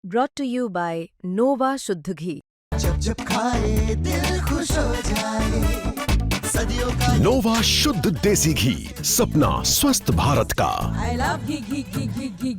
brought to you by Nova शुद्ध घी। जब जब खाए दिल खुश हो जाए, सदियों का नोवा शुद्ध देसी घी, सपना स्वस्थ भारत का। I love घी।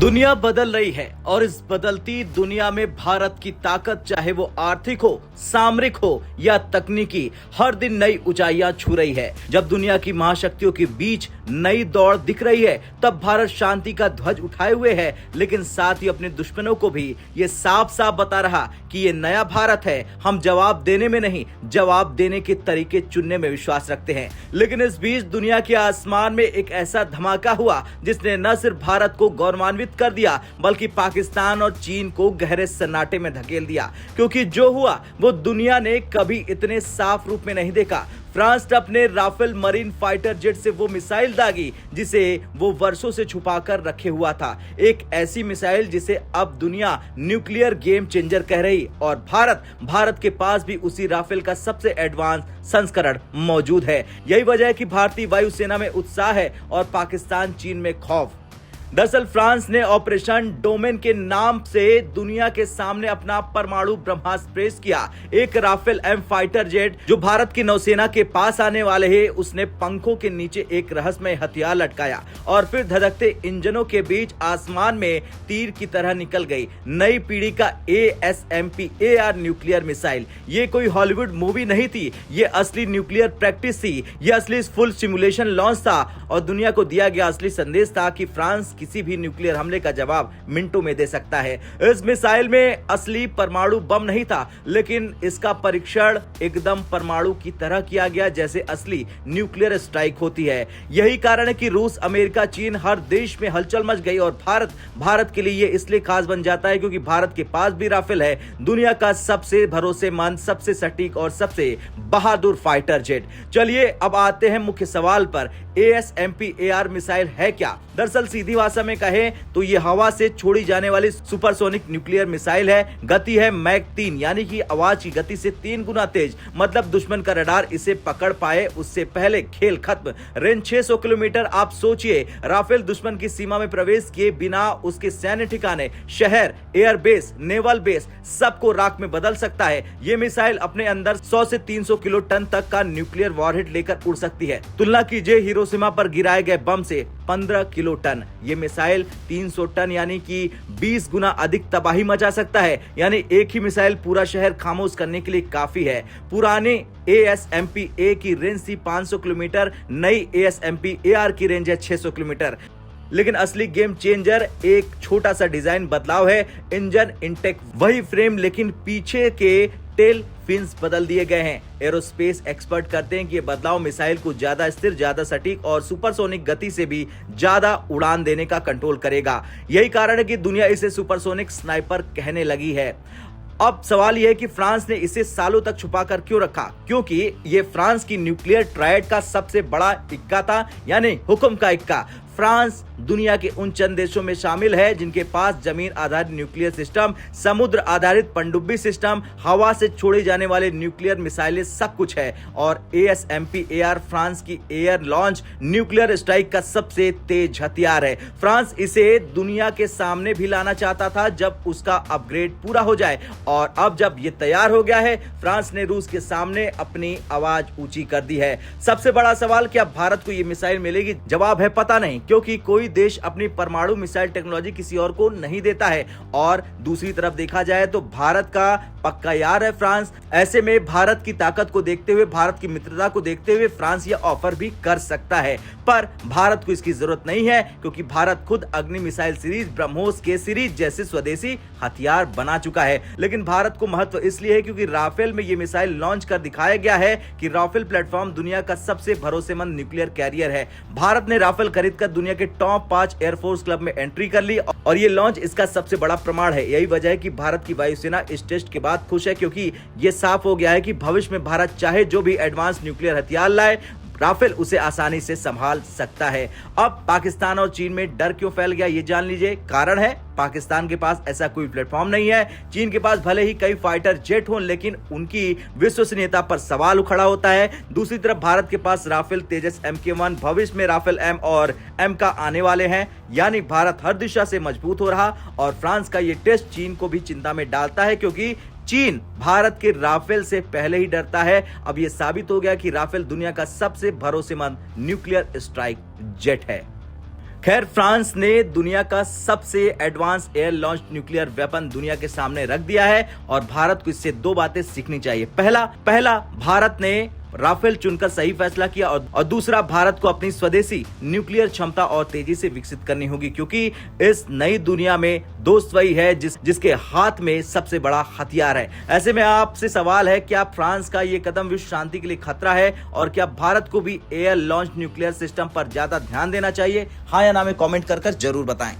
दुनिया बदल रही है और इस बदलती दुनिया में भारत की ताकत, चाहे वो आर्थिक हो, सामरिक हो या तकनीकी, हर दिन नई ऊंचाइयां छू रही है। जब दुनिया की महाशक्तियों के बीच नई दौड़ दिख रही है, तब भारत शांति का ध्वज उठाए हुए है, लेकिन साथ ही अपने दुश्मनों को भी ये साफ साफ बता रहा कि ये नया भारत है। हम जवाब देने में नहीं, जवाब देने के तरीके चुनने में विश्वास रखते हैं। लेकिन इस बीच दुनिया के आसमान में एक ऐसा धमाका हुआ जिसने न सिर्फ भारत को गौरवान्वित कर दिया, बल्कि पाकिस्तान और चीन को गहरे सन्नाटे में धकेल दिया। क्योंकि जो हुआ वो दुनिया ने कभी इतने साफ रूप में नहीं देखा। फ्रांस ने अपने राफेल मरीन फाइटर जेट से वो मिसाइल दागी जिसे वो वर्षों से छुपाकर रखे हुआ था। एक ऐसी मिसाइल जिसे अब दुनिया न्यूक्लियर गेम चेंजर कह रही, और भारत के पास भी उसी राफेल का सबसे एडवांस संस्करण मौजूद है। यही वजह है कि भारतीय वायुसेना में उत्साह है और पाकिस्तान चीन में खौफ। दरअसल फ्रांस ने ऑपरेशन डोमेन के नाम से दुनिया के सामने अपना परमाणु ब्रह्मास्त्र पेश किया। एक राफेल एम फाइटर जेट जो भारत की नौसेना के पास आने वाले है, उसने पंखों के नीचे एक रहस्यमय हथियार लटकाया और फिर धधकते इंजनों के बीच आसमान में तीर की तरह निकल गई नई पीढ़ी का ASMPAR न्यूक्लियर मिसाइल। ये कोई हॉलीवुड मूवी नहीं थी, ये असली न्यूक्लियर प्रैक्टिस थी, ये असली फुल सिमुलेशन लॉन्च था और दुनिया को दिया गया असली संदेश था कि फ्रांस किसी भी न्यूक्लियर हमले का जवाब मिनटों में दे सकता है। इस मिसाइल में असली परमाणु बम नहीं था, लेकिन इसका परीक्षण एकदम परमाणु की तरह किया गया जैसे असली न्यूक्लियर स्ट्राइक होती है। यही कारण है कि रूस, अमेरिका, चीन, हर देश में हलचल मच गई और भारत के लिए ये इसलिए खास बन जाता है क्योंकि भारत के पास भी राफेल है, दुनिया का सबसे भरोसेमंद, सबसे सटीक और सबसे बहादुर फाइटर जेट। चलिए अब आते हैं मुख्य सवाल पर। ASMPAR मिसाइल है क्या? दरअसल सीधी भाषा में कहें तो ये हवा से छोड़ी जाने वाली सुपरसोनिक न्यूक्लियर मिसाइल है। गति है मैक 3, यानी कि आवाज की गति से 3 गुना तेज। मतलब दुश्मन का रडार इसे पकड़ पाए उससे पहले खेल खत्म। Range 600 kilometre. आप सोचिए, राफेल दुश्मन की सीमा में प्रवेश किए बिना उसके सैन्य ठिकाने, शहर, एयरबेस, नेवल बेस सबको राख में बदल सकता है। ये मिसाइल अपने अंदर 100 से 300 किलो टन तक का न्यूक्लियर वॉरहेड लेकर उड़ सकती है। तुलना कीजिए हिरोशिमा पर गिराए गए बम से 15 किलो टन। ये मिसाइल 300 टन यानी कि 20 गुना अधिक तबाही मचा सकता है। यानी एक ही मिसाइल पूरा शहर खामोश करने के लिए काफी है। पुराने ASMPA की रेंज थी 500 किलोमीटर, नई ASMPAR की रेंज है 600 किलोमीटर। लेकिन असली गेम चेंजर एक छोटा सा डिजाइन बदलाव है। इंजन इंटेक वही फ्रेम, लेकिन पीछे के टेल फिन्स बदल दिए गए हैं। एरोस्पेस एक्सपर्ट कहते हैं कि ये बदलाव मिसाइल को ज्यादा स्थिर, ज्यादा सटीक और सुपरसोनिक गति से भी ज्यादा उड़ान देने का कंट्रोल करेगा। यही कारण है कि दुनिया इसे सुपरसोनिक स्नाइपर कहने लगी है। अब सवाल यह है कि फ्रांस ने इसे सालों तक छुपा कर क्यों रखा? क्योंकि ये फ्रांस की न्यूक्लियर ट्रायड का सबसे बड़ा इक्का था, यानी हुक्म का इक्का। फ्रांस दुनिया के उन चंद देशों में शामिल है जिनके पास जमीन आधारित न्यूक्लियर सिस्टम, समुद्र आधारित पनडुब्बी सिस्टम, हवा से छोड़े जाने वाले न्यूक्लियर मिसाइलें, सब कुछ है। और ASMPAR फ्रांस की एयर लॉन्च न्यूक्लियर स्ट्राइक का सबसे तेज हथियार है। फ्रांस इसे दुनिया के सामने भी लाना चाहता था जब उसका अपग्रेड पूरा हो जाए, और अब जब ये तैयार हो गया है, फ्रांस ने रूस के सामने अपनी आवाज ऊंची कर दी है। सबसे बड़ा सवाल, क्या भारत को ये मिसाइल मिलेगी? जवाब है पता नहीं, क्योंकि कोई देश अपनी परमाणु मिसाइल टेक्नोलॉजी किसी और को नहीं देता है। और दूसरी तरफ देखा जाए तो भारत का पक्का यार है फ्रांस। ऐसे में भारत की ताकत को देखते हुए, भारत की मित्रता को देखते हुए फ्रांस यह ऑफर भी कर सकता है, पर भारत को इसकी जरूरत नहीं है क्योंकि भारत खुद अग्नि मिसाइल सीरीज, ब्रह्मोस के सीरीज जैसे स्वदेशी हथियार बना चुका है। लेकिन भारत को महत्व इसलिए है क्योंकि राफेल में यह मिसाइल लॉन्च कर दिखाया गया है कि राफेल प्लेटफॉर्म दुनिया का सबसे भरोसेमंद न्यूक्लियर कैरियर है। भारत ने राफेल खरीदकर दुनिया के टॉप 5 एयरफोर्स क्लब में एंट्री कर ली और ये लॉन्च इसका सबसे बड़ा प्रमाण है। यही वजह है कि भारत की वायुसेना इस टेस्ट के बाद खुश है, क्योंकि ये साफ हो गया है कि भविष्य में भारत चाहे जो भी एडवांस न्यूक्लियर हथियार लाए, राफेल उसे आसानी से संभाल सकता है। अब पाकिस्तान और चीन में डर क्यों फैल गया ये जान लीजिए। कारण है पाकिस्तान के पास ऐसा कोई प्लेटफॉर्म नहीं है। चीन के पास भले ही कई फाइटर जेट हों, लेकिन उनकी विश्वसनीयता पर सवाल खड़ा होता है। दूसरी तरफ भारत के पास राफेल तेजस MK1, भविष्य में राफेल M और M का आने वाले हैं, यानी भारत हर दिशा से मजबूत हो रहा। और फ्रांस का ये टेस्ट चीन को भी चिंता में डालता है, क्योंकि चीन भारत के राफेल से पहले ही डरता है। अब यह साबित हो गया कि राफेल दुनिया का सबसे भरोसेमंद न्यूक्लियर स्ट्राइक जेट है। खैर, फ्रांस ने दुनिया का सबसे advance air launch nuclear weapon दुनिया के सामने रख दिया है और भारत को इससे दो बातें सीखनी चाहिए। पहला भारत ने राफेल चुनकर सही फैसला किया और दूसरा, भारत को अपनी स्वदेशी न्यूक्लियर क्षमता और तेजी से विकसित करनी होगी, क्योंकि इस नई दुनिया में दोस्त वही है जिसके हाथ में सबसे बड़ा हथियार है। ऐसे में आपसे सवाल है, क्या फ्रांस का ये कदम विश्व शांति के लिए खतरा है और क्या भारत को भी एयर लॉन्च न्यूक्लियर सिस्टम पर ज्यादा ध्यान देना चाहिए? हाँ या ना में कमेंट कर जरूर बताएं।